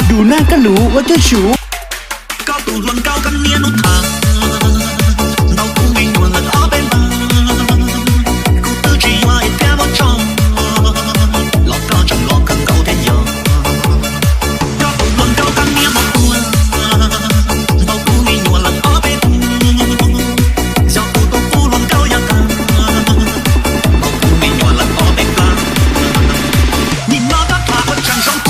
ดูหน้าก็รู้ว่าเจ้าชู้高度論交緊呢一碌痰，老古面換嚟我俾嘛，古都住話亦聽我錯，落家仲落緊九天人，高度論交緊呢一碌半，老古面換嚟我俾嘛，就古到古論交一間，老古面換嚟我俾嘛，你媽得怕我長上過。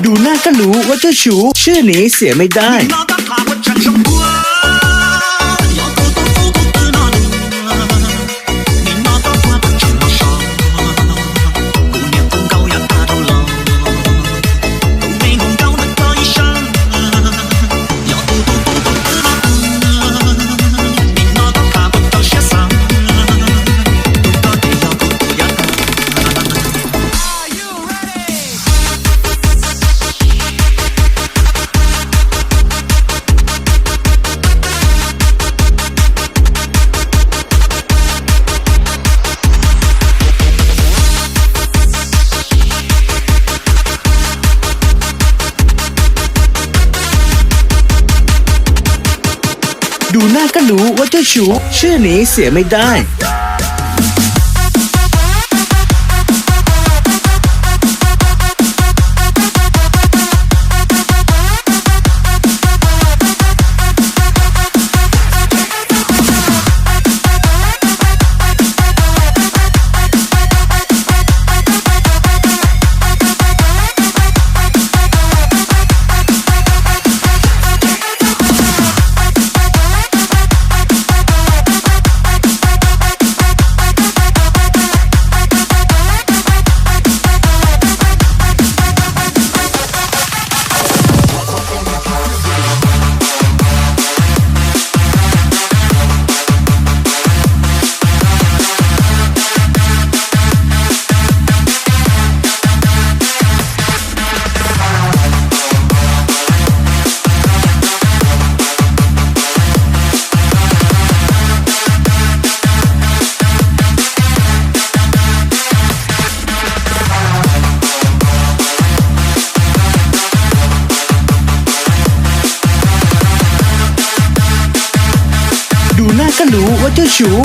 ดูหน้าก็รู้ว่าเจ้าชู้ชื่อนี้เสียไม่ได้ดูหน้าก็รู้ว่าเจ้าชู้ชื่อนี้เสียไม่ได้ดูหน้าก็รู้ว่าเจ้าชู้